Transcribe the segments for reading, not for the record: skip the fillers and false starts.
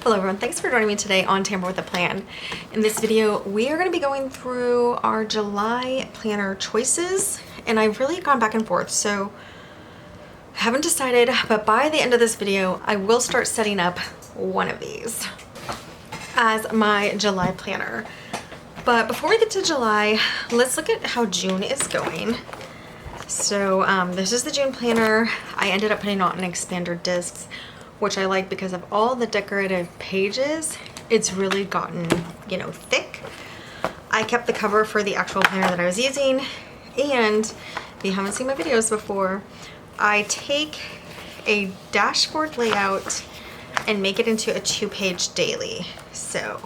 Hello everyone, thanks for joining me today on Tamper with a Plan. In this video, we are going to be going through our July planner choices, and I've really gone back and forth, so I haven't decided, but by the end of this video, I will start setting up one of these as my July planner. But before we get to July, let's look at how June is going. So this is the June planner. I ended up putting on expander discs, which I like because of all the decorative pages. It's really gotten, you know, thick. I kept the cover for the actual planner that I was using, and if you haven't seen my videos before, I take a dashboard layout and make it into a 2-page daily. So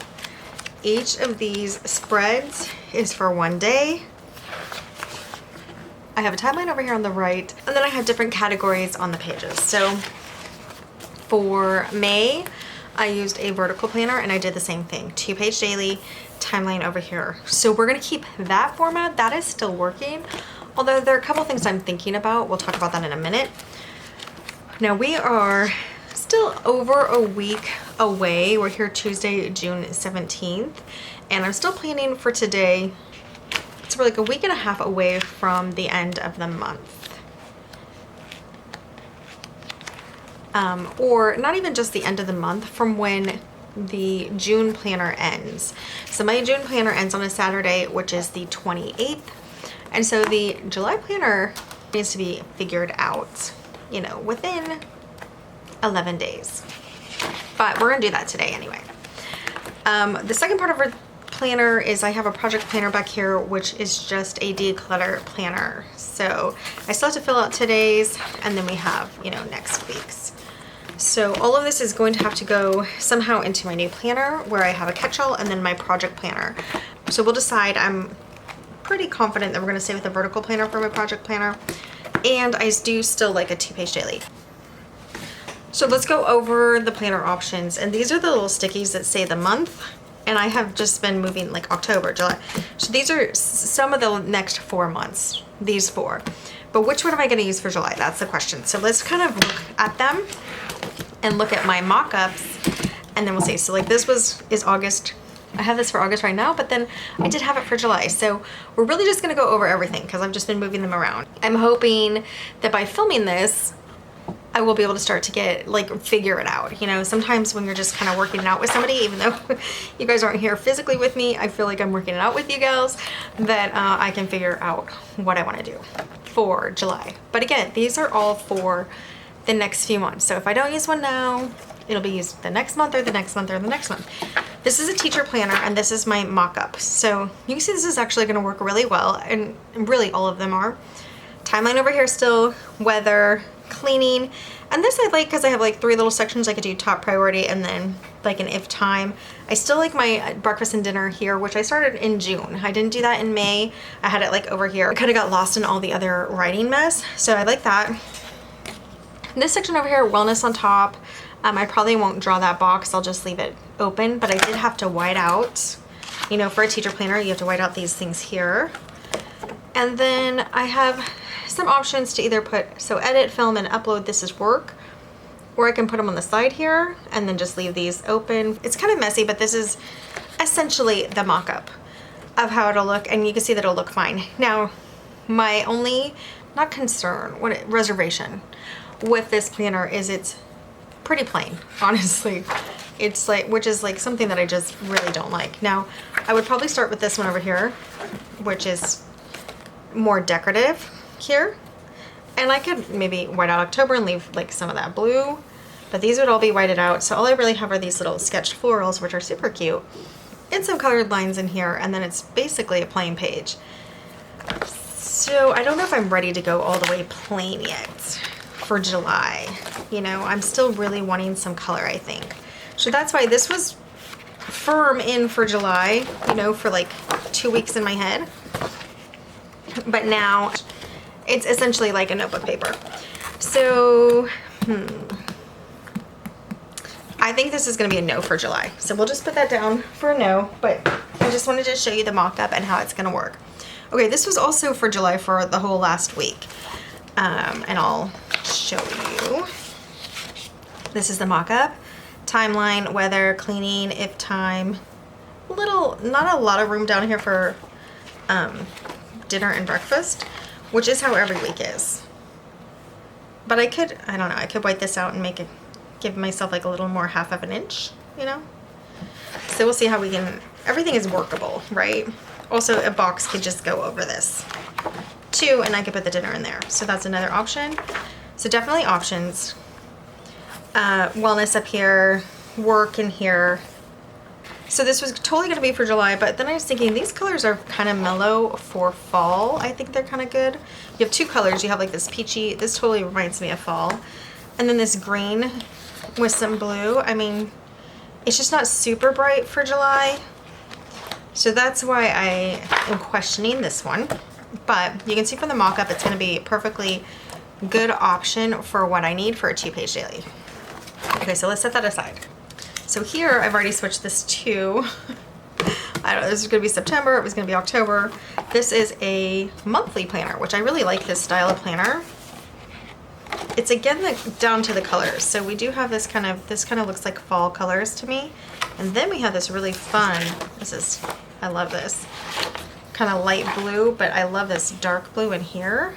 each of these spreads is for one day. I have a timeline over here on the right, and then I have different categories on the pages. So for May, I used a vertical planner and I did the same thing. 2-page daily, timeline over here. So we're gonna keep that format. That is still working. Although there are a couple things I'm thinking about. We'll talk about that in a minute. Now we are still over a week away. We're here Tuesday, June 17th. And I'm still planning for today. So we're like a week and a half away from the end of the month. Or not even just the end of the month, from when the June planner ends. So my June planner ends on a Saturday, which is the 28th. And so the July planner needs to be figured out, you know, within 11 days. But we're gonna do that today anyway. The second part of our planner is I have a project planner back here, which is just a declutter planner. So I still have to fill out today's, and then we have, you know, next week's. So all of this is going to have to go somehow into my new planner, where I have a catch-all and then my project planner. So we'll decide. I'm pretty confident that we're gonna stay with the vertical planner for my project planner, and I do still like a 2-page daily. So let's go over the planner options, and these are the little stickies that say the month, and I have just been moving like October, July. So these are some of the next 4 months, these 4. But which one am I gonna use for July? That's the question. So let's kind of look at them and look at my mock-ups, and then we'll see. So like this is August. I have this for August right now, but then I did have it for July. So we're really just gonna go over everything because I've just been moving them around. I'm hoping that by filming this, I will be able to start to get, like, figure it out. You know, sometimes when you're just kind of working it out with somebody, even though you guys aren't here physically with me, I feel like I'm working it out with you gals, that I can figure out what I want to do for July. But again, these are all for the next few months. So if I don't use one now, it'll be used the next month or the next month or the next month. This is a teacher planner, and this is my mock-up. So you can see this is actually going to work really well, and really all of them are. Timeline over here still, weather, cleaning, and this I like because I have like 3 little sections. I could do top priority and then like an if time. I still like my breakfast and dinner here, which I started in June. I didn't do that in May. I had it like over here. I kind of got lost in all the other writing mess, so I like that. This section over here, wellness on top. I probably won't draw that box. I'll just leave it open, but I did have to white out. You know, for a teacher planner, you have to white out these things here. And then I have some options to either put, so edit, film, and upload, this is work, or I can put them on the side here and then just leave these open. It's kind of messy, but this is essentially the mock-up of how it'll look, and you can see that it'll look fine. Now, my only, not concern, reservation with this planner is it's pretty plain, honestly. It's like, which is like something that I just really don't like. Now, I would probably start with this one over here, which is more decorative here, and I could maybe white out October and leave like some of that blue, but these would all be whited out. So all I really have are these little sketched florals, which are super cute, and some colored lines in here, and then it's basically a plain page. So I don't know if I'm ready to go all the way plain yet for July. You know, I'm still really wanting some color, I think. So that's why this was firm in for July, you know, for like 2 weeks in my head. But now it's essentially like a notebook paper. So, I think this is gonna be a no for July. So we'll just put that down for a no, but I just wanted to show you the mock-up and how it's gonna work. Okay, this was also for July for the whole last week. And I'll show you. This is the mock-up. timeline, weather, cleaning, if time. Not a lot of room down here for dinner and breakfast, which is how every week is. But I don't know, I could white this out and give myself like a little more half of an inch, you know? So we'll see how we can, everything is workable, right? Also, a box could just go over this too, and I could put the dinner in there. So that's another option. So definitely options. Wellness up here, work in here. So this was totally gonna be for July, but then I was thinking these colors are kind of mellow for fall. I think they're kind of good. You have two colors. You have like this peachy, this totally reminds me of fall. And then this green with some blue. I mean, it's just not super bright for July. So that's why I am questioning this one. But you can see from the mock-up, it's gonna be a perfectly good option for what I need for a 2-page daily. Okay, so let's set that aside. So here, I've already switched this to, I don't know, this is gonna be September, it was gonna be October. This is a monthly planner, which I really like this style of planner. It's again down to the colors. So we do have this kind of looks like fall colors to me. And then we have this really fun, I love this, kind of light blue, but I love this dark blue in here.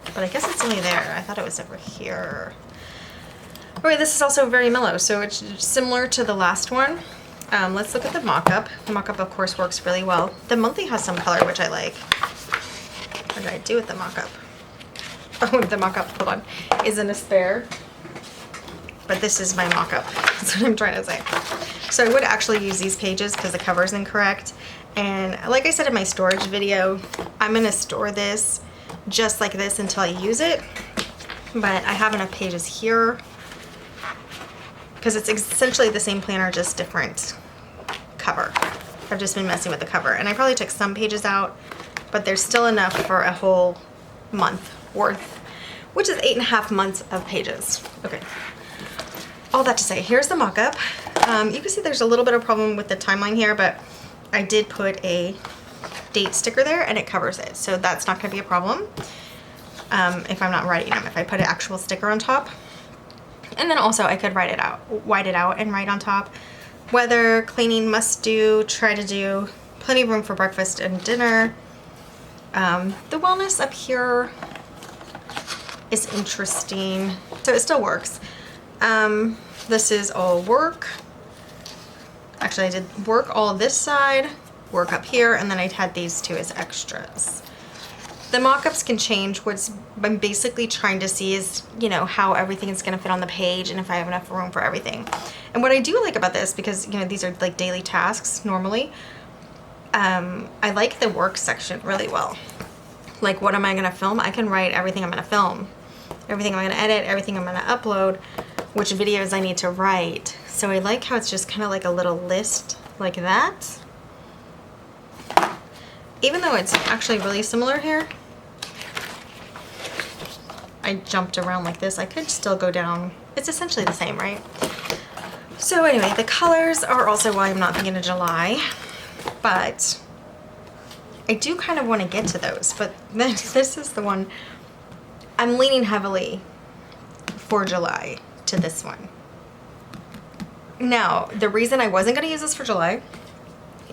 But I guess it's only there. I thought it was over here. Okay, this is also very mellow, so it's similar to the last one. Let's look at the mock-up. The mock-up, of course, works really well. The monthly has some color, which I like. What did I do with the mock-up? Oh, the mock-up, hold on, isn't a spare. But this is my mock-up. That's what I'm trying to say. So I would actually use these pages because the cover is incorrect. And like I said in my storage video, I'm going to store this just like this until I use it. But I have enough pages here because it's essentially the same planner, just different cover. I've just been messing with the cover. And I probably took some pages out, but there's still enough for a whole month worth, which is 8.5 months of pages. Okay. All that to say, here's the mock-up. You can see there's a little bit of problem with the timeline here, but I did put a date sticker there and it covers it. So that's not gonna be a problem if I'm not writing them, if I put an actual sticker on top. And then also I could white it out and write on top. Weather, cleaning, must do, try to do, plenty of room for breakfast and dinner. The wellness up here is interesting. So it still works. This is all work. Actually, I did work all this side, work up here, and then I had these two as extras. The mock-ups can change. What I'm basically trying to see is, you know, how everything is going to fit on the page and if I have enough room for everything. And what I do like about this, because, you know, these are like daily tasks normally, I like the work section really well. Like, what am I going to film? I can write everything I'm going to film, everything I'm going to edit, everything I'm going to upload, which videos I need to write. So I like how it's just kind of like a little list like that. Even though it's actually really similar here, I jumped around like this. I could still go down. It's essentially the same, right? So anyway, the colors are also why I'm not thinking of July, but I do kind of want to get to those. But this is the one I'm leaning heavily for July to this one. Now, the reason I wasn't going to use this for July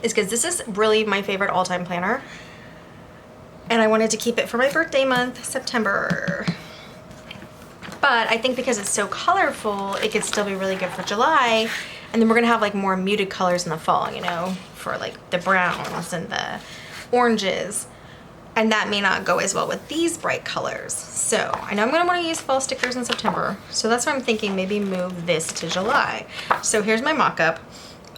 is because this is really my favorite all-time planner. And I wanted to keep it for my birthday month, September. But I think because it's so colorful, it could still be really good for July. And then we're gonna have like more muted colors in the fall, you know, for like the browns and the oranges. And that may not go as well with these bright colors. So I know I'm gonna wanna use fall stickers in September. So that's why I'm thinking maybe move this to July. So here's my mock-up.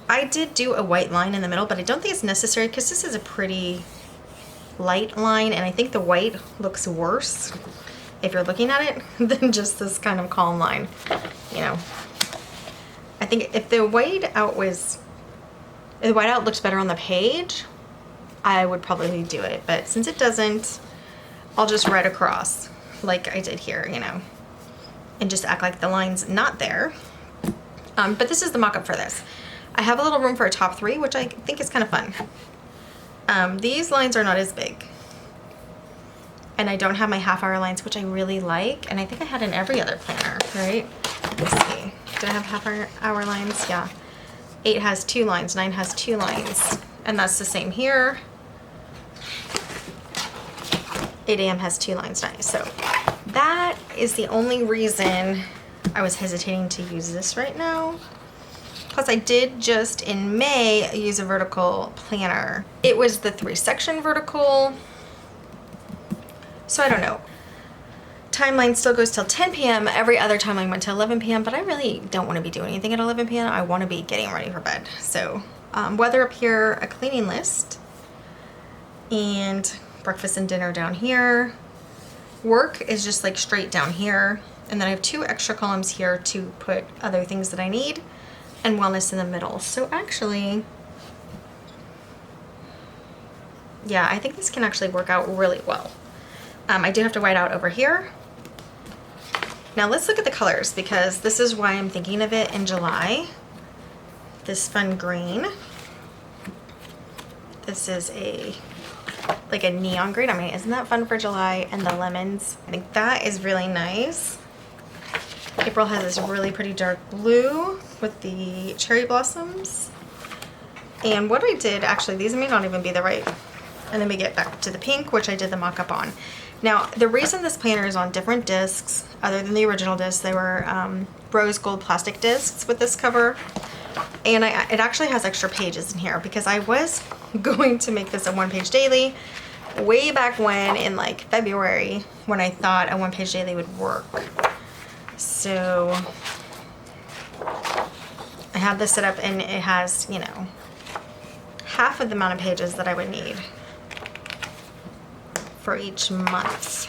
I did do a white line in the middle, but I don't think it's necessary because this is a pretty light line and I think the white looks worse if you're looking at it than just this kind of calm line, you know. I think if the white out looks better on the page, I would probably do it. But since it doesn't, I'll just write across like I did here, you know, and just act like the line's not there. But this is the mock-up for this. I have a little room for a top 3, which I think is kind of fun. These lines are not as big. And I don't have my half-hour lines, which I really like. And I think I had in every other planner, right? Let's see. Did I have half-hour lines? Yeah. 8 has 2 lines, 9 has 2 lines. And that's the same here. 8 a.m. has 2 lines, nice. So that is the only reason I was hesitating to use this right now. Plus I did just in May use a vertical planner. It was the 3-section vertical. So I don't know. Timeline still goes till 10 p.m. Every other timeline went to 11 p.m. But I really don't want to be doing anything at 11 p.m. I want to be getting ready for bed. So weather up here, a cleaning list, and breakfast and dinner down here. Work is just like straight down here. And then I have 2 extra columns here to put other things that I need, and wellness in the middle. So actually, yeah, I think this can actually work out really well. I do have to white out over here. Now let's look at the colors, because this is why I'm thinking of it in July. This fun green. This is like a neon green. I mean, isn't that fun for July? And the lemons. I think that is really nice. April has this really pretty dark blue with the cherry blossoms. And what I did, actually, these may not even be the right. And then we get back to the pink, which I did the mock-up on. Now, the reason this planner is on different discs, other than the original discs, they were rose gold plastic discs with this cover. And it actually has extra pages in here, because I was going to make this a 1-page daily way back when, in like February, when I thought a 1-page daily would work. So I have this set up, and it has, you know, half of the amount of pages that I would need for each month.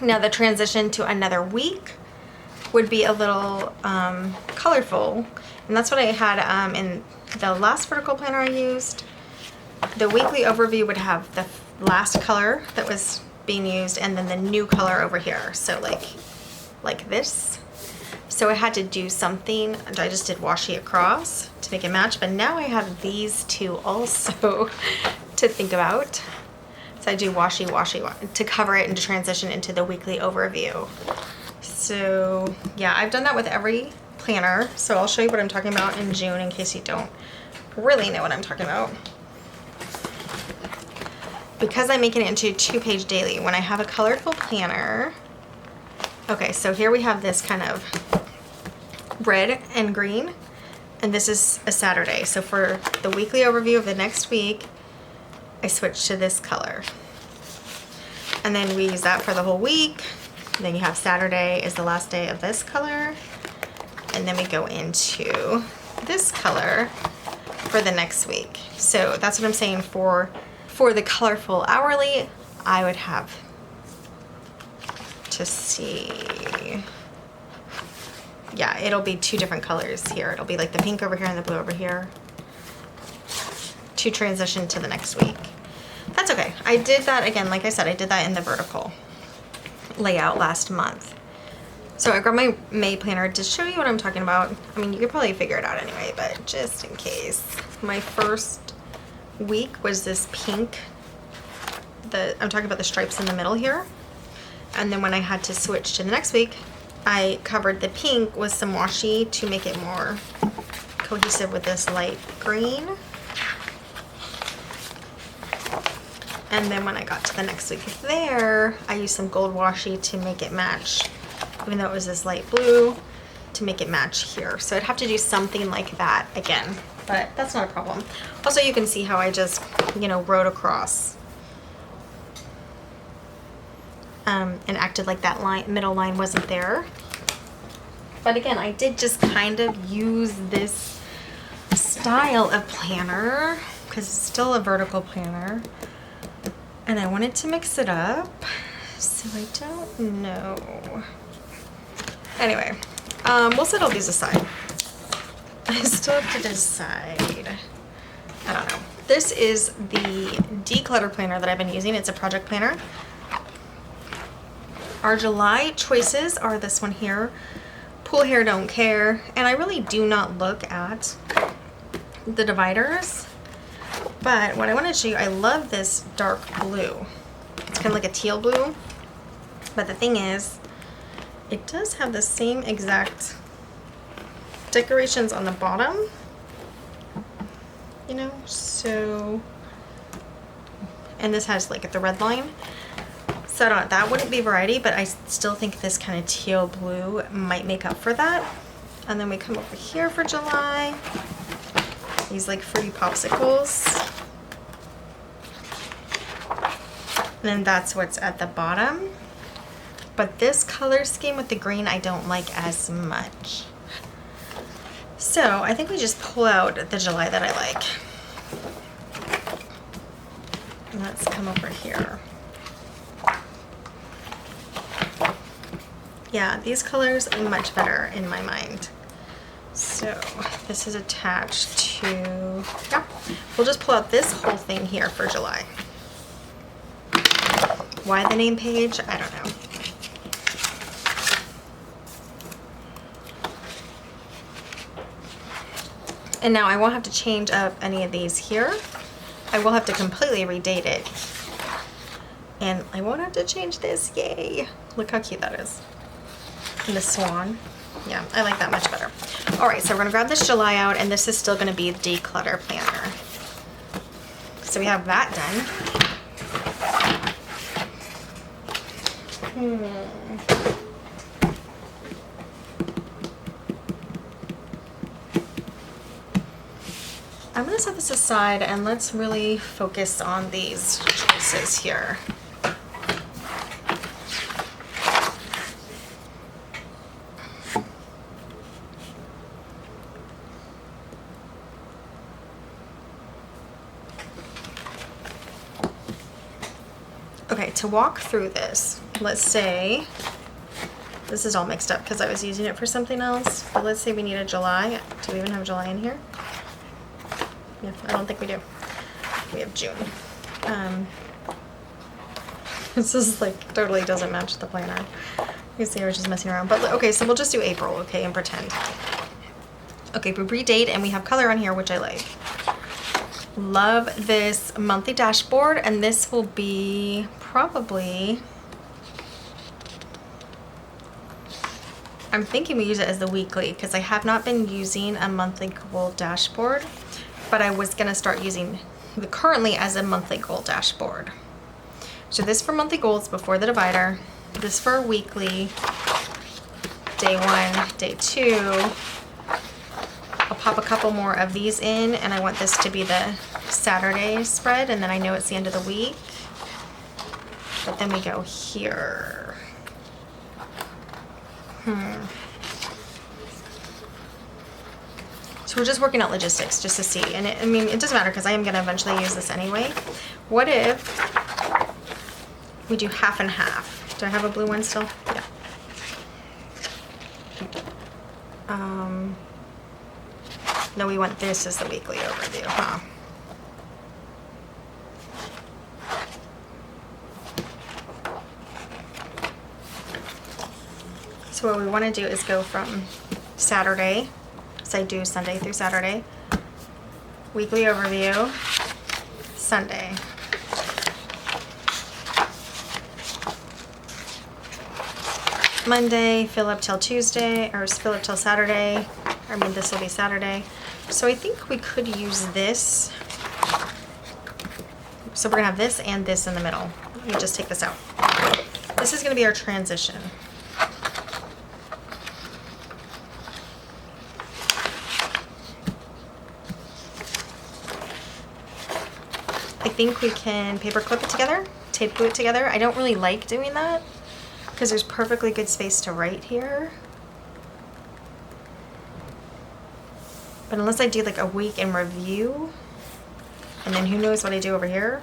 Now the transition to another week would be a little colorful, and that's what I had in the last vertical planner I used. The weekly overview would have the last color that was being used, and then the new color over here. So like this. So I had to do something. I just did washi across to make it match, but now I have these two also to think about. So I do washi to cover it and to transition into the weekly overview. So yeah, I've done that with every planner. So I'll show you what I'm talking about in June in case you don't really know what I'm talking about. Because I'm making it into a 2-page daily, when I have a colorful planner. Okay, so here we have this kind of red and green, and this is a Saturday. So for the weekly overview of the next week, I switch to this color. And then we use that for the whole week. And then you have Saturday is the last day of this color. And then we go into this color for the next week. So that's what I'm saying for the colorful hourly, I would have to see. Yeah, it'll be 2 different colors here. It'll be like the pink over here and the blue over here to transition to the next week. That's okay. I did that again, like I said, I did that in the vertical layout last month. So I grabbed my May planner to show you what I'm talking about. I mean, you could probably figure it out anyway, but just in case. My first week was this pink. I'm talking about the stripes in the middle here. And then when I had to switch to the next week, I covered the pink with some washi to make it more cohesive with this light green. And then when I got to the next week there, I used some gold washi to make it match, even though it was this light blue, to make it match here. So I'd have to do something like that again, but that's not a problem. Also, you can see how I just, you know, wrote across and acted like that middle line wasn't there. But again, I did just kind of use this style of planner because it's still a vertical planner. And I wanted to mix it up, so I don't know. Anyway, we'll set all these aside. I still have to decide. I don't know. This is the declutter planner that I've been using. It's a project planner. Our July choices are this one here, Pool Hair Don't Care, and I really do not look at the dividers. But what I wanted to show you, I love this dark blue. It's kind of like a teal blue. But the thing is, it does have the same exact decorations on the bottom, you know, so, and this has like the red line. So I don't, that wouldn't be variety, but I still think this kind of teal blue might make up for that. And then we come over here for July. These like fruity popsicles. And then that's what's at the bottom. But this color scheme with the green I don't like as much. So I think we just pull out the July that I like. Let's come over here. Yeah, these colors are much better in my mind. So this is attached to, yeah, we'll just pull out this whole thing here for July. Why the name page? I don't know. And now I won't have to change up any of these here. I will have to completely redate it. And I won't have to change this, yay. Look how cute that is. And the swan. Yeah, I like that much better. All right, so we're gonna grab this July out, and this is still gonna be the declutter planner. So we have that done. I'm gonna set this aside and let's really focus on these choices here. Okay, to walk through this, let's say, this is all mixed up because I was using it for something else, but let's say we need a July. Do we even have July in here? Yeah, I don't think we do. We have June. This is like totally doesn't match the planner. You see, I was just messing around. But okay, so we'll just do April, okay, and pretend. Okay, we redate and we have color on here, which I like. Love this monthly dashboard, and this will be probably, I'm thinking we use it as the weekly because I have not been using a monthly goal dashboard, but I was gonna start using the currently as a monthly goal dashboard. So this for monthly goals before the divider, this for weekly, day 1, day 2. I'll pop a couple more of these in, and I want this to be the Saturday spread, and then I know it's the end of the week. But then we go here. So we're just working out logistics just to see. And I mean, it doesn't matter because I am going to eventually use this anyway. What if we do half and half? Do I have a blue one still? Yeah. No, we want this as the weekly overview, huh? So what we want to do is go from Saturday, so I do Sunday through Saturday, weekly overview, Sunday. Monday, fill up till Tuesday, or fill up till Saturday. I mean, this will be Saturday. So I think we could use this. So we're gonna have this and this in the middle. Let me just take this out. This is gonna be our transition. I think we can paper clip it together, tape glue it together. I don't really like doing that because there's perfectly good space to write here. But unless I do like a week in review, and then who knows what I do over here.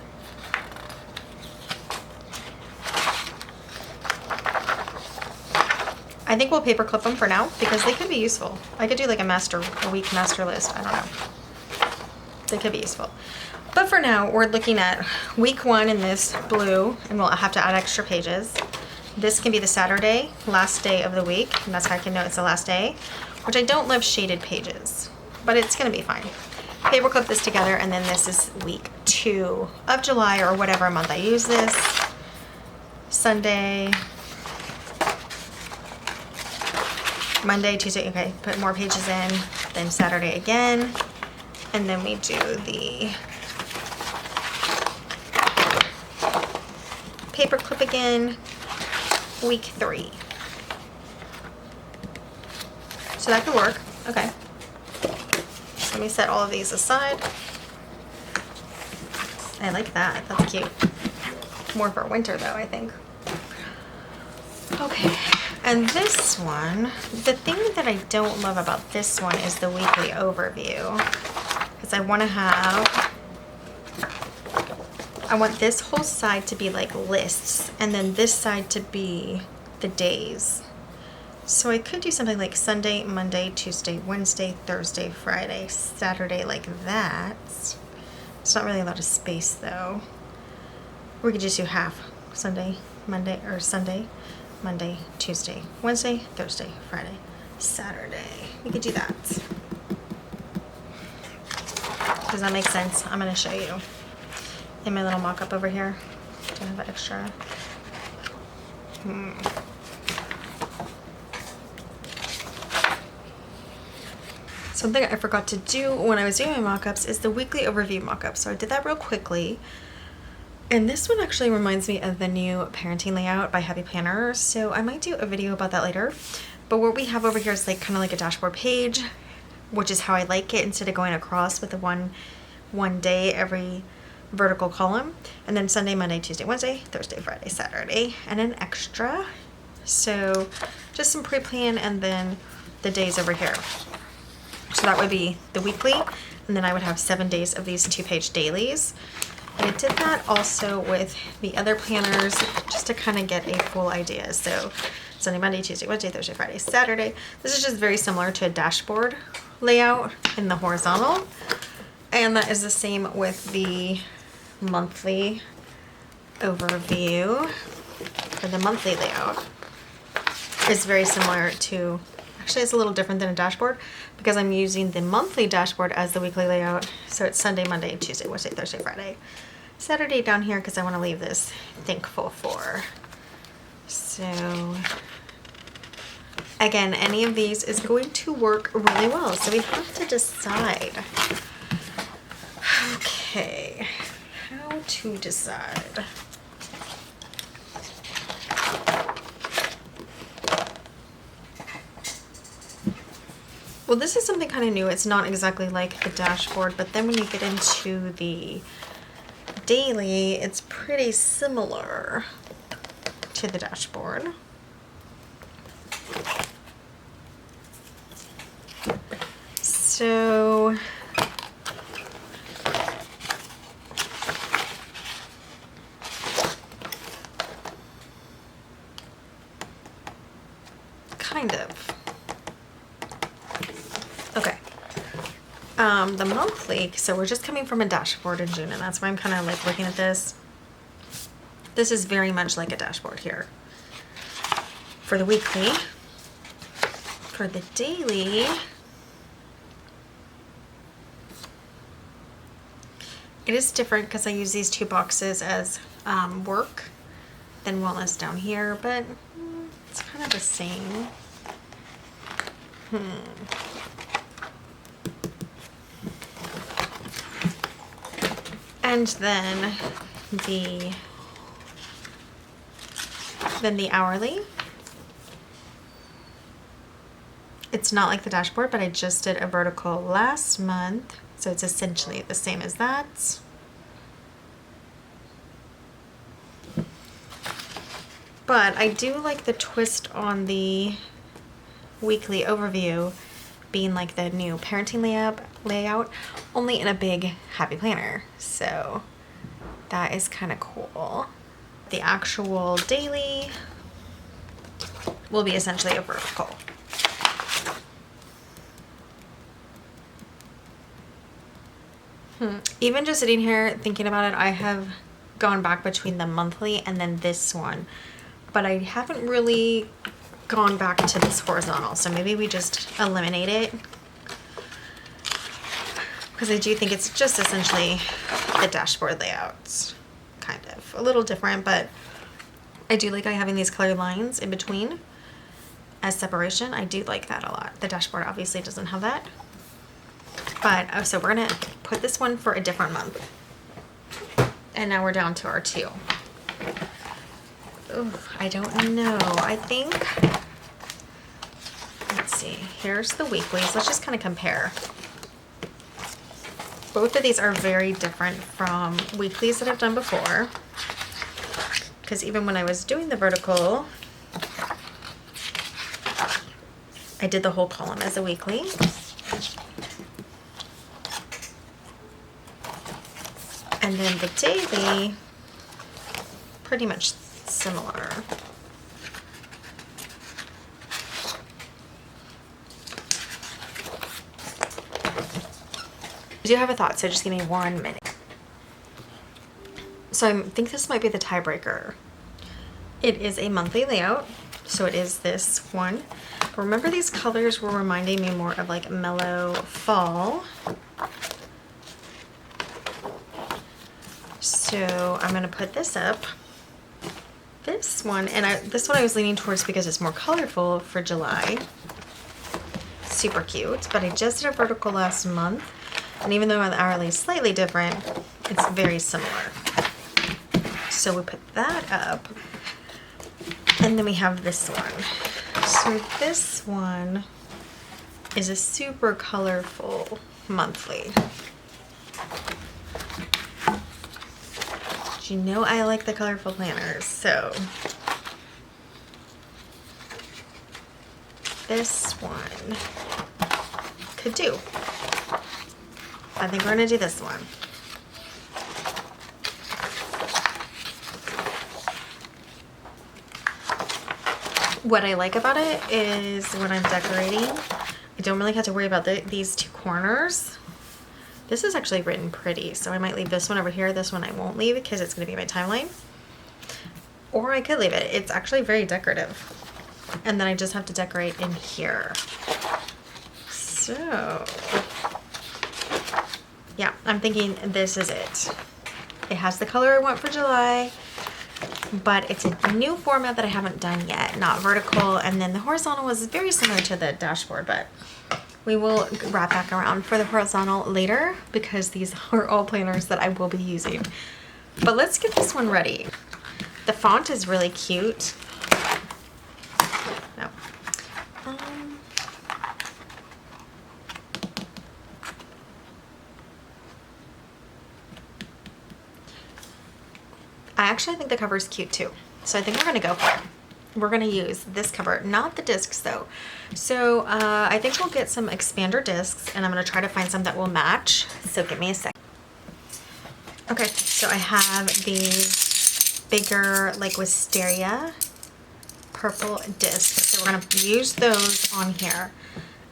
I think we'll paper clip them for now because they could be useful. I could do like a week master list, I don't know. They could be useful. But for now, we're looking at week 1 in this blue, and we'll have to add extra pages. This can be the Saturday, last day of the week, and that's how I can know it's the last day, which I don't love shaded pages, but it's gonna be fine. Paper clip this together, and then this is week 2 of July, or whatever month I use this. Sunday, Monday, Tuesday, okay, put more pages in, then Saturday again, and then we do the paper clip again, week 3. So that could work. Okay. Let me set all of these aside. I like that. That's cute. More for winter though, I think. Okay. And this one, the thing that I don't love about this one is the weekly overview. Because I want this whole side to be like lists, and then this side to be the days. So I could do something like Sunday, Monday, Tuesday, Wednesday, Thursday, Friday, Saturday, like that. It's not really a lot of space though. We could just do half. Sunday, Monday, or Sunday, Monday, Tuesday, Wednesday, Thursday, Friday, Saturday. We could do that. Does that make sense? I'm going to show you in my little mock-up over here. Do I have an extra? Something I forgot to do when I was doing my mock-ups is the weekly overview mock-up. So I did that real quickly. And this one actually reminds me of the new parenting layout by Happy Planner. So I might do a video about that later. But what we have over here is like kind of like a dashboard page, which is how I like it, instead of going across with the one day every vertical column. And then Sunday, Monday, Tuesday, Wednesday, Thursday, Friday, Saturday, and an extra. So just some pre-plan and then the days over here. So that would be the weekly, and then I would have 7 days of these 2-page dailies. And I did that also with the other planners just to kind of get a full idea. So Sunday, Monday, Tuesday, Wednesday, Thursday, Friday, Saturday. This is just very similar to a dashboard layout in the horizontal. And that is the same with the monthly overview, or the monthly layout. It's very similar to, actually it's a little different than a dashboard because I'm using the monthly dashboard as the weekly layout. So it's Sunday, Monday, Tuesday, Wednesday, Thursday, Friday, Saturday down here because I want to leave this thankful for. So again, any of these is going to work really well. So we have to decide. Okay, how to decide. Well, this is something kind of new. It's not exactly like the dashboard, but then when you get into the daily, it's pretty similar to the dashboard. So kind of. Okay. The monthly, so we're just coming from a dashboard in June, and that's why I'm kind of like looking at this. This is very much like a dashboard here. For the weekly, for the daily, it is different because I use these 2 boxes as work, then wellness down here, but it's kind of the same. And then the hourly. It's not like the dashboard, but I just did a vertical last month, so it's essentially the same as that. But I do like the twist on the weekly overview being like the new parenting layout, only in a big Happy Planner. So that is kind of cool. The actual daily will be essentially a vertical. Even just sitting here thinking about it, I have gone back between the monthly and then this one, but I haven't really gone back to this horizontal, so maybe we just eliminate it because I do think it's just essentially the dashboard layouts, kind of a little different, but I do like having these colored lines in between. as separation. I do like that a lot. The dashboard obviously doesn't have that. But, so we're gonna put this one for a different month. And now we're down to our 2. Ooh, I don't know. I think, let's see, here's the weeklies. Let's just kind of compare. Both of these are very different from weeklies that I've done before. Because even when I was doing the vertical, I did the whole column as a weekly. And then the daily, pretty much similar. I do have a thought, so just give me 1 minute. So I think this might be the tiebreaker. It is a monthly layout, so it is this one. But remember, these colors were reminding me more of like mellow fall. So I'm gonna put this up. This one, and this one I was leaning towards because it's more colorful for July. Super cute, but I just did a vertical last month, and even though the hourly is slightly different, it's very similar. So we put that up, and then we have this one. So this one is a super colorful monthly. You know I like the colorful planners, so this one could do. I think we're gonna do this one. What I like about it is when I'm decorating, I don't really have to worry about these 2 corners. This is actually written pretty, so I might leave this one over here. This one I won't leave because it's going to be my timeline. Or I could leave it. It's actually very decorative. And then I just have to decorate in here. So, yeah, I'm thinking this is it. It has the color I want for July, but it's a new format that I haven't done yet, not vertical. And then the horizontal was very similar to the dashboard, but we will wrap back around for the horizontal later because these are all planners that I will be using. But let's get this one ready. The font is really cute. No. I actually think the cover is cute too. So I think we're gonna go for it. We're gonna use this cover, not the discs though. So I think we'll get some expander discs, and I'm gonna try to find some that will match. So give me a sec. Okay, so I have these bigger, like wisteria purple discs. So we're gonna use those on here.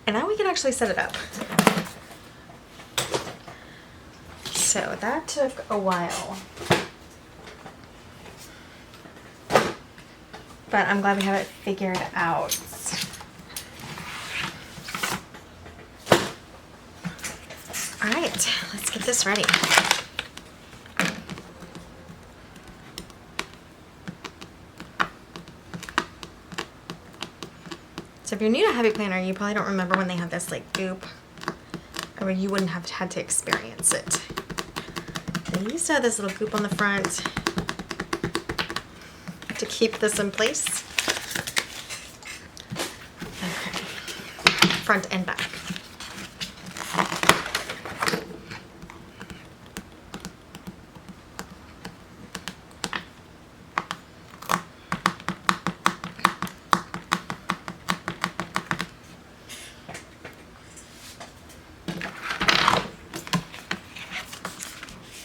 And now we can actually set it up. So that took a while. But I'm glad we have it figured out. All right, let's get this ready. So if you're new to Happy Planner, you probably don't remember when they had this like goop, or you wouldn't have had to experience it. They used to have this little goop on the front to keep this in place. Okay, front and back.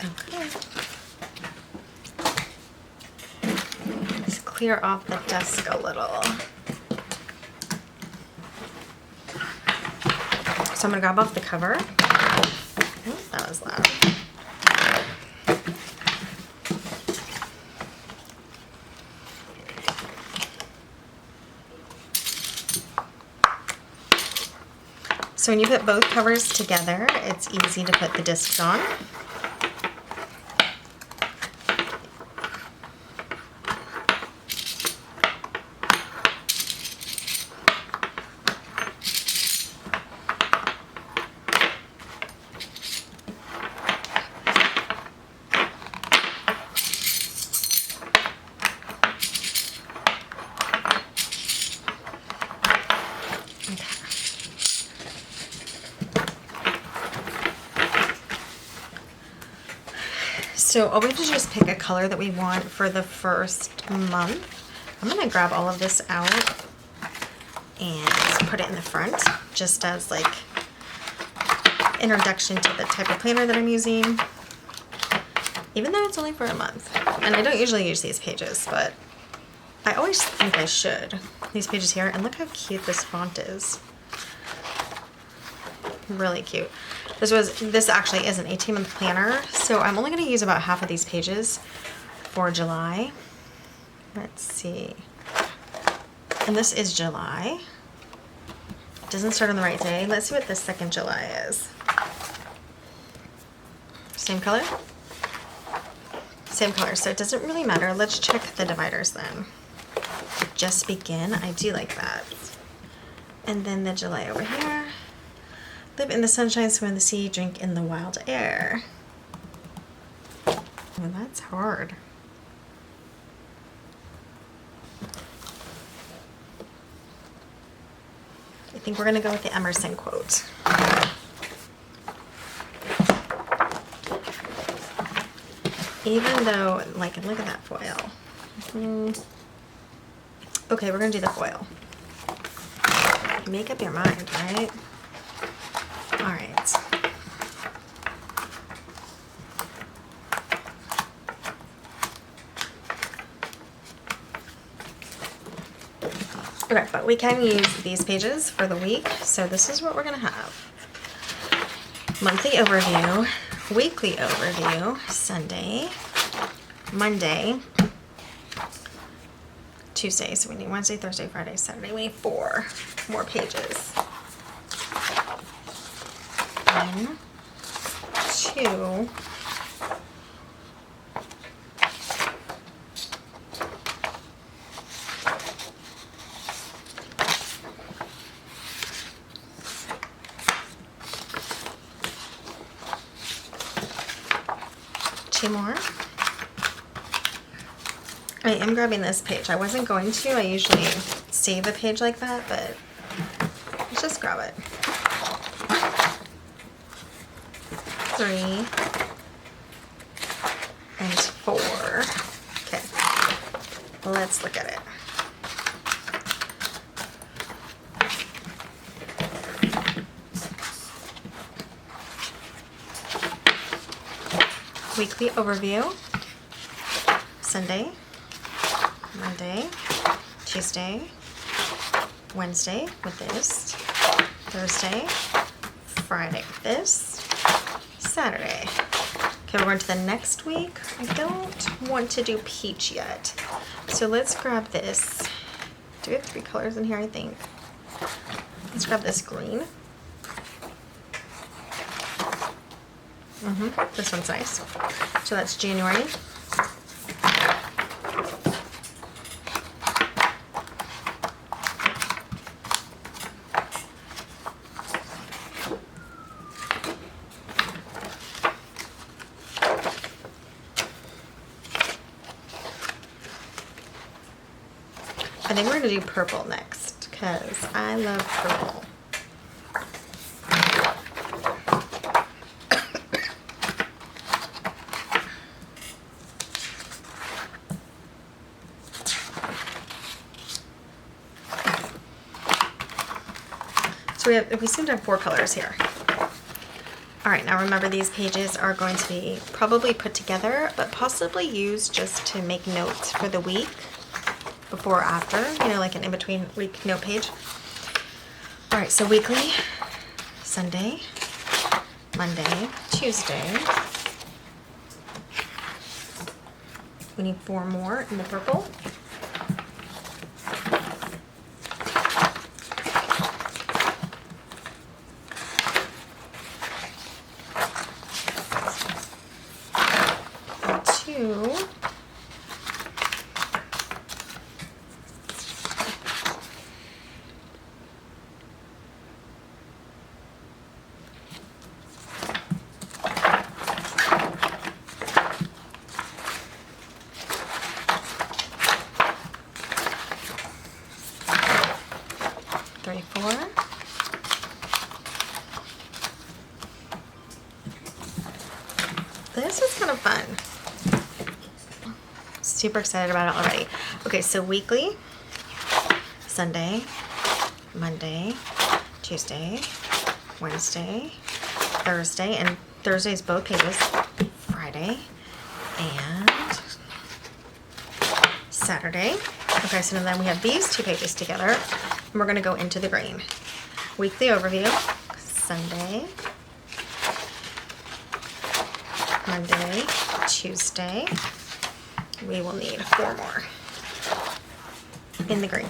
Okay. Clear off the desk a little. So I'm gonna grab off the cover. Oh, that was loud. So when you put both covers together, it's easy to put the discs on. So all we have to do is pick a color that we want for the first month. I'm gonna grab all of this out and put it in the front, just as like introduction to the type of planner that I'm using, even though it's only for a month. And I don't usually use these pages, but I always think I should. These pages here, and look how cute this font is. Really cute. This actually is an 18-month planner, so I'm only going to use about half of these pages for July. Let's see. And this is July. It doesn't start on the right day. Let's see what this second July is. Same color? Same color, so it doesn't really matter. Let's check the dividers then. Just begin. I do like that. And then the July over here. Live in the sunshine, swim in the sea, drink in the wild air. Oh, that's hard. I think we're gonna go with the Emerson quote. Even though, like, look at that foil. Okay, we're gonna do the foil. Make up your mind, right? All right. Okay, but we can use these pages for the week, so this is what we're gonna have. Monthly overview, weekly overview, Sunday, Monday, Tuesday, so we need Wednesday, Thursday, Friday, Saturday. We need 4 more pages. 1, 2, two more. I am grabbing this page. I wasn't going to. I usually save a page like that, but let's just grab it. 3 and 4. Okay, let's look at it. Weekly overview. Sunday, Monday, Tuesday, Wednesday with this, Thursday, Friday with this, Saturday. Okay, we're going to the next week. I don't want to do peach yet, so let's grab this. Do we have 3 colors in here, I think? Let's grab this green. This one's nice. So that's January. I think we're going to do purple next because I love purple. So we seem to have 4 colors here. All right, now remember these pages are going to be probably put together, but possibly used just to make notes for the week. Before or after, you know, like an in-between week note page. All right, so weekly, Sunday, Monday, Tuesday. We need 4 more in the purple. And 2. This was kind of fun. super excited about it already. Okay, so weekly, Sunday, Monday, Tuesday, Wednesday, Thursday, and Thursday's both pages, Friday, and Saturday. Okay, so then we have these 2 pages together, and we're gonna go into the green. Weekly overview, Sunday, Monday, Tuesday. We will need 4 more in the green.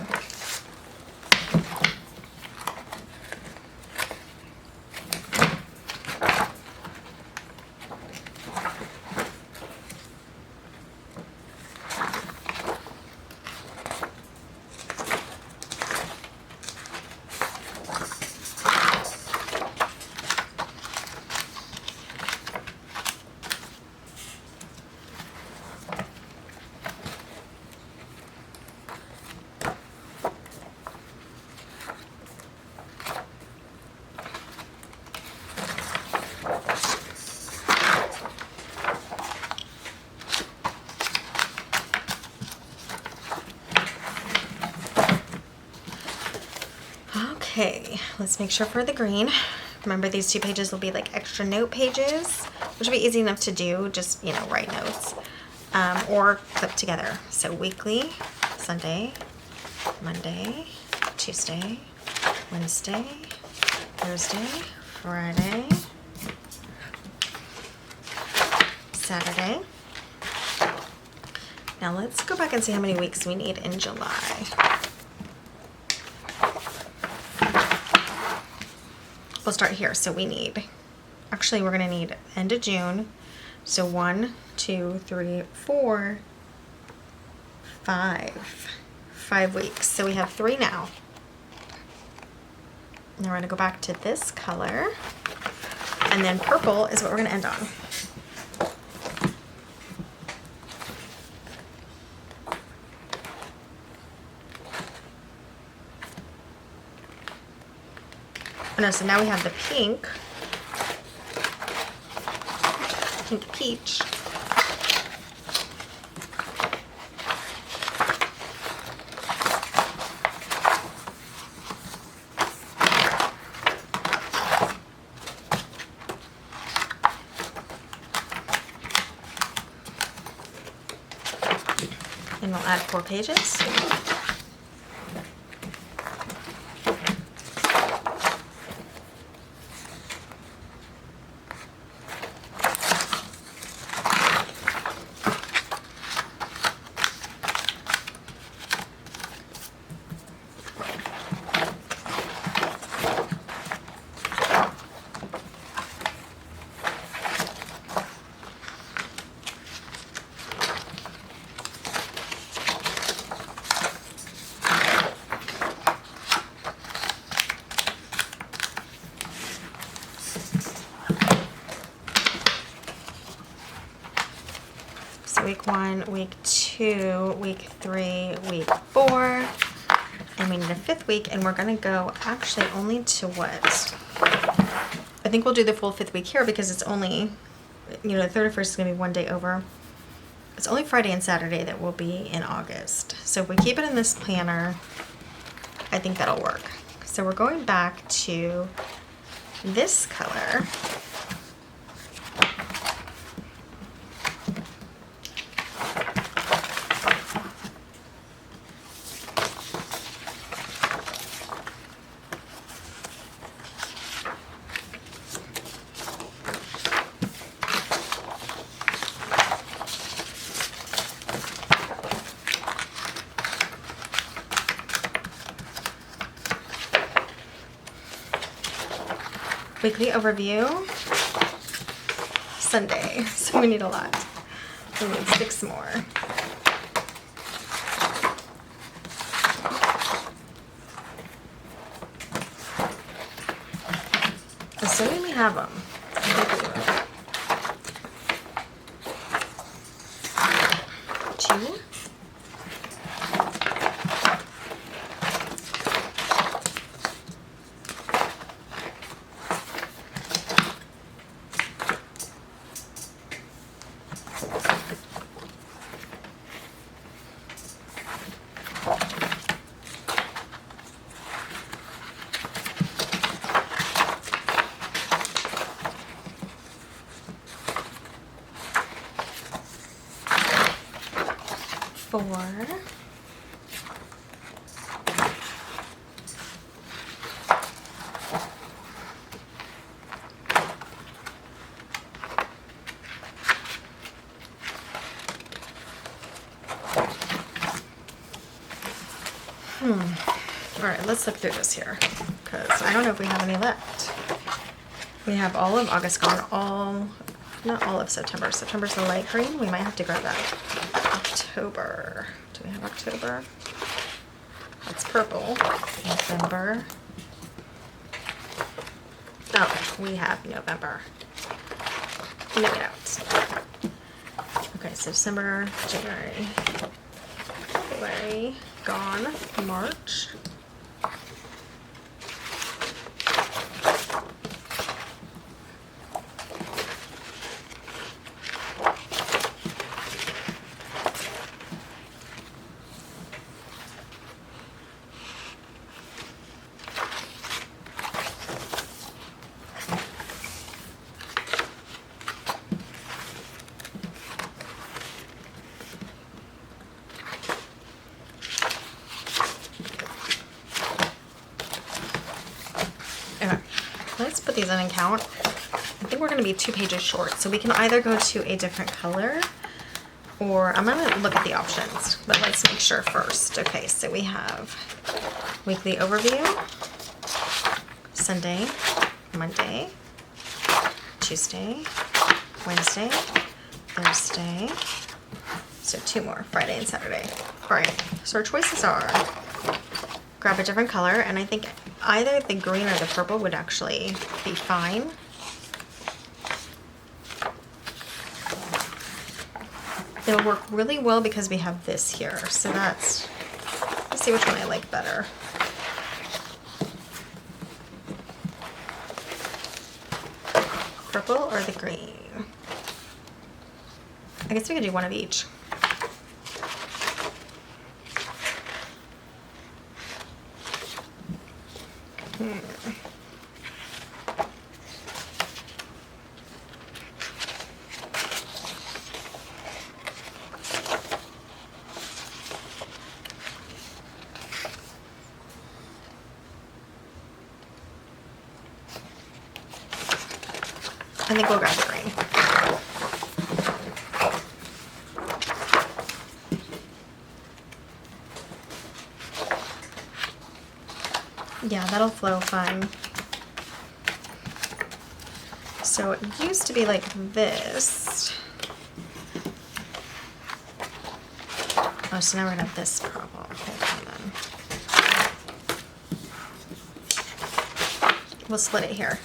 Okay, let's make sure for the green. Remember, these 2 pages will be like extra note pages, which will be easy enough to do, just, you know, write notes, or clip together. So weekly, Sunday, Monday, Tuesday, Wednesday, Thursday, Friday, Saturday. Now let's go back and see how many weeks we need in July. We'll start here. So we need, actually we're gonna need end of June. So 1, 2, 3, 4, 5 weeks. So we have 3 now. Now we're gonna go back to this color, and then purple is what we're gonna end on. Oh no, so now we have the pink peach. And we'll add 4 pages. Week 1, week 2, week 3, week 4, and we need a 5th week, and we're gonna go actually only to what? I think we'll do the full 5th week here because it's only, you know, the 31st is gonna be 1 day over. It's only Friday and Saturday that will be in August. So if we keep it in this planner, I think that'll work. So we're going back to this color. Weekly overview, Sunday, so we need a lot. We need 6 more. Assuming we have them. Two. 4. All right, let's look through this here because I don't know if we have any left. We have all of August gone, not all of September. September's the light green. We might have to grab that. October. Do we have October? That's purple. November. Oh, we have November. No doubt. Okay, so December, January, February, gone. March. Okay, let's put these in and count. I think we're going to be 2 pages short, so we can either go to a different color or I'm going to look at the options, but let's make sure first. Okay, so we have weekly overview, Sunday, Monday, Tuesday, Wednesday, Thursday, so 2 more, Friday and Saturday. All right, so our choices are grab a different color, and I think either the green or the purple would actually be fine. It'll work really well because we have this here, so let's see which one I like better. Purple or the green? I guess we could do one of each. I think we'll grab the green. Yeah, that'll flow fine. So it used to be like this. Oh, so now we're gonna have this problem. Hold on then. We'll split it here.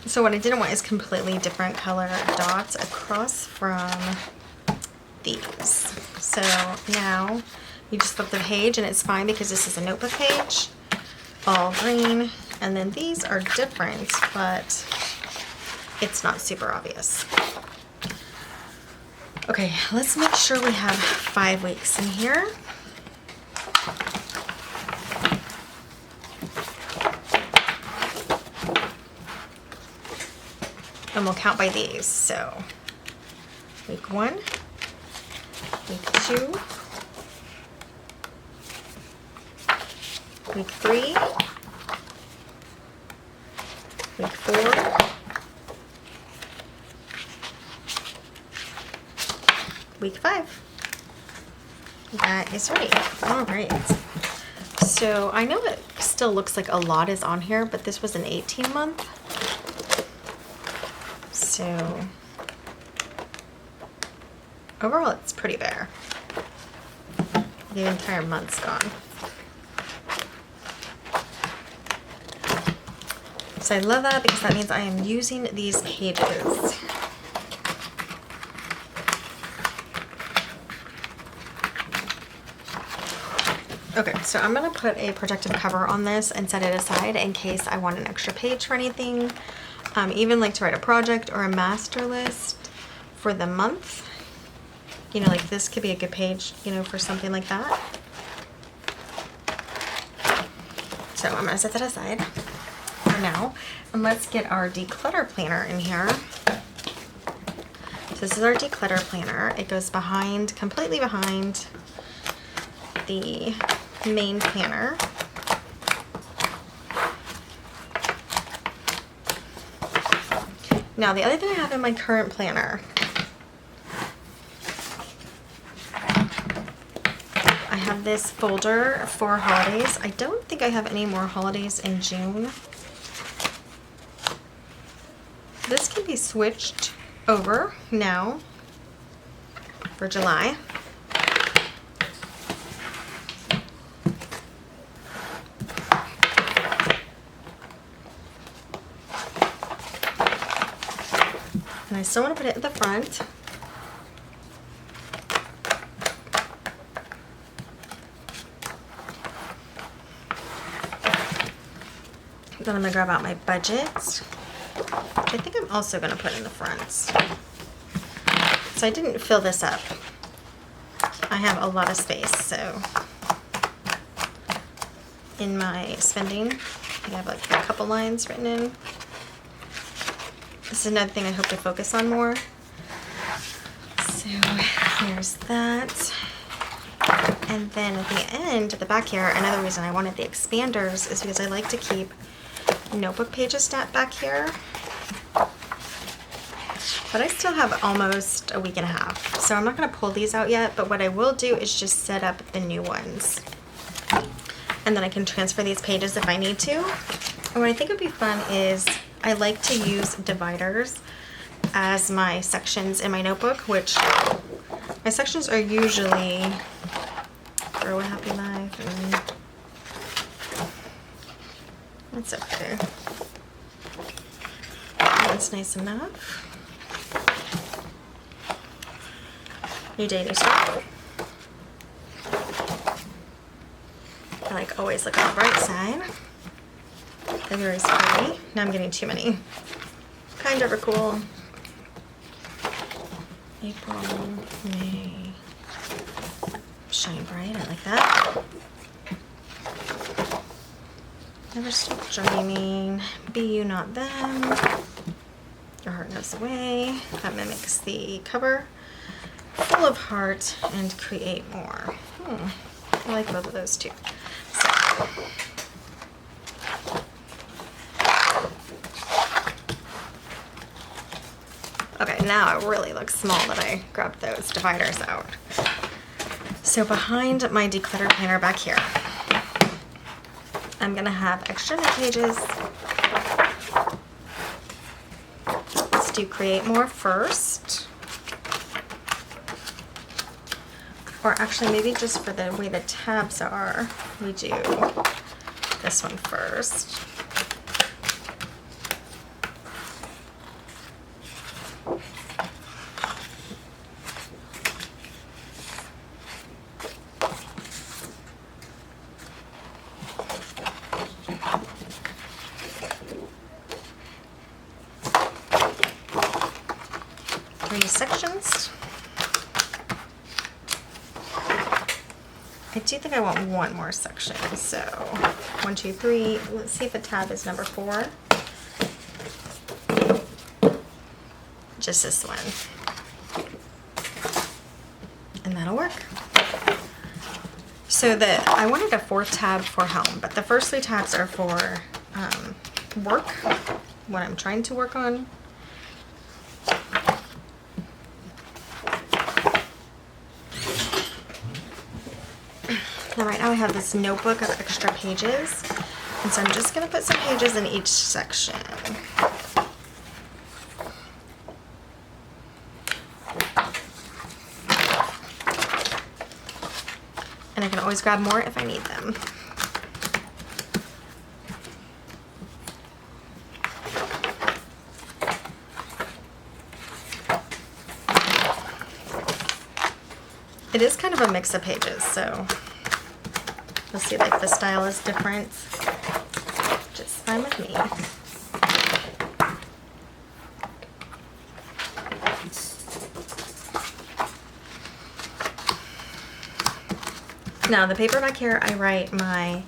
So what I didn't want is completely different color dots across from these. So now you just flip the page and it's fine because this is a notebook page, all green, and then these are different, but it's not super obvious. Okay, let's make sure we have 5 weeks in here. And we'll count by these. So week 1, week 2, week 3, week 4, week 5. That is right. All right. So I know it still looks like a lot is on here, but this was an 18-month. So overall, it's pretty bare. The entire month's gone. So I love that because that means I am using these pages. Okay, so I'm gonna put a protective cover on this and set it aside in case I want an extra page for anything. Even like to write a project or a master list for the month. You know, like this could be a good page, you know, for something like that. So I'm gonna set that aside for now. And let's get our declutter planner in here. So this is our declutter planner. It goes behind, completely behind the main planner. Now the other thing I have in my current planner, I have this folder for holidays. I don't think I have any more holidays in June. This can be switched over now for July. And I still want to put it at the front. Then I'm going to grab out my budget. I think I'm also going to put in the front. So I didn't fill this up. I have a lot of space, so in my spending, I have like a couple lines written in. This is another thing I hope to focus on more. So here's that. And then at the end, at the back here, another reason I wanted the expanders is because I like to keep notebook pages back here. But I still have almost a week and a half. So I'm not gonna pull these out yet, but what I will do is just set up the new ones. And then I can transfer these pages if I need to. And what I think would be fun is I like to use dividers as my sections in my notebook, which my sections are usually Grow a Happy Life, and that's okay. That's nice enough. New day, new start. I like always look on the bright side. February's pretty. Now I'm getting too many. Kind of are cool. April, May. Shine bright, I like that. Never stop dreaming. Be you, not them. Your heart knows the way. That mimics the cover. Full of heart and create more. I like both of those too. So. Okay, now it really looks small that I grabbed those dividers out. So behind my declutter planner back here, I'm gonna have extra note pages. Let's do create more first. Or actually maybe just for the way the tabs are, we do this one first. Sections. I do think I want one more section, so 1, 2, 3. Let's see if the tab is number 4. Just this one, and that'll work. So I wanted a 4th tab for home, but the first 3 tabs are for work, what I'm trying to work on. Now right now I have this notebook of extra pages, and so I'm just going to put some pages in each section. And I can always grab more if I need them. It is kind of a mix of pages, so you'll see like the style is different. Just fine with me. Now the paper back here, I write my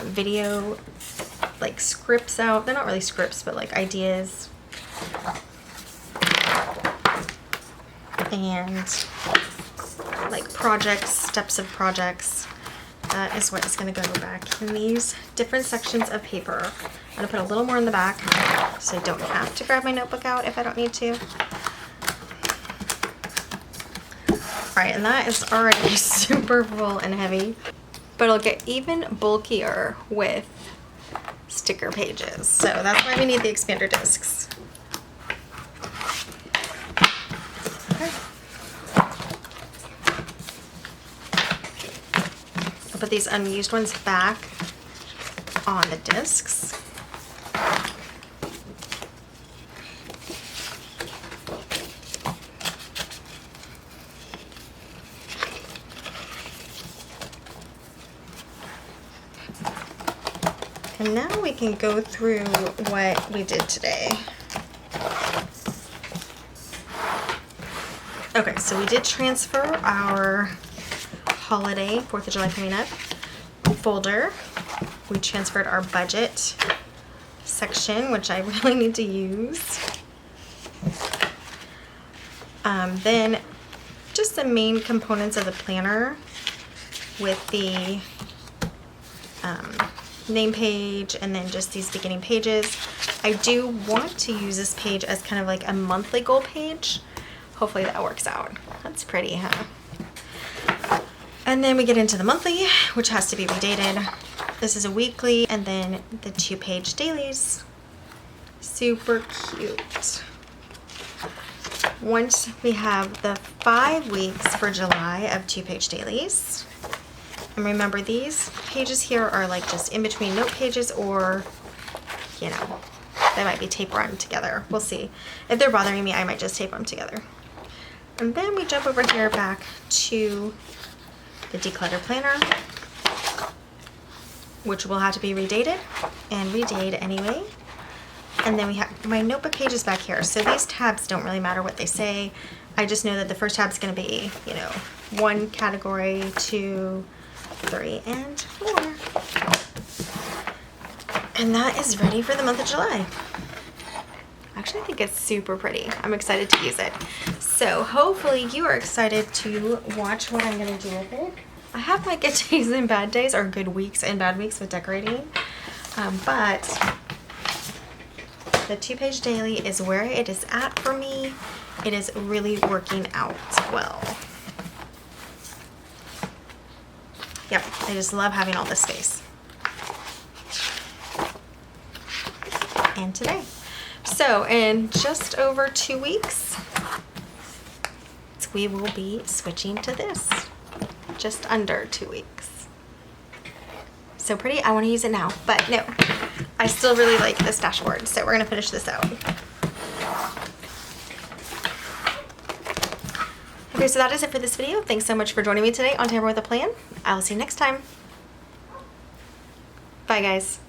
video like scripts out. They're not really scripts, but like ideas. And like projects, steps of projects. That is what is going to go back in these different sections of paper. I'm going to put a little more in the back so I don't have to grab my notebook out if I don't need to. Alright, and that is already super full and heavy. But it'll get even bulkier with sticker pages. So that's why we need the expander discs. Okay. I'll put these unused ones back on the discs. And now we can go through what we did today. Okay, so we did transfer our holiday 4th of July coming up folder. We transferred our budget section, which I really need to use. Then just the main components of the planner with the name page and then just these beginning pages. I do want to use this page as kind of like a monthly goal page. Hopefully that works out. That's pretty, huh? And then we get into the monthly, which has to be redated. This is a weekly, and then the 2-page dailies. Super cute. Once we have the 5 weeks for July of 2-page dailies. And remember, these pages here are like just in between note pages, or, you know, they might be tape run together. We'll see. If they're bothering me, I might just tape them together. And then we jump over here back to the declutter planner, which will have to be redated and redate anyway. And then we have my notebook pages back here. So these tabs don't really matter what they say. I just know that the first tab is going to be, you know, 1 category, 2, 3, and 4. And that is ready for the month of July. Actually, I think it's super pretty. I'm excited to use it. So hopefully you are excited to watch what I'm going to do with it. I have my good days and bad days, or good weeks and bad weeks with decorating. But the 2-page daily is where it is at for me. It is really working out well. Yep, I just love having all this space. And today. So in just over 2 weeks, we will be switching to this. Just under 2 weeks. So pretty. I want to use it now, but no, I still really like this dashboard, so we're going to finish this out. Okay, so that is it for this video. Thanks so much for joining me today on Tamper with a Plan. I'll see you next time. Bye, guys.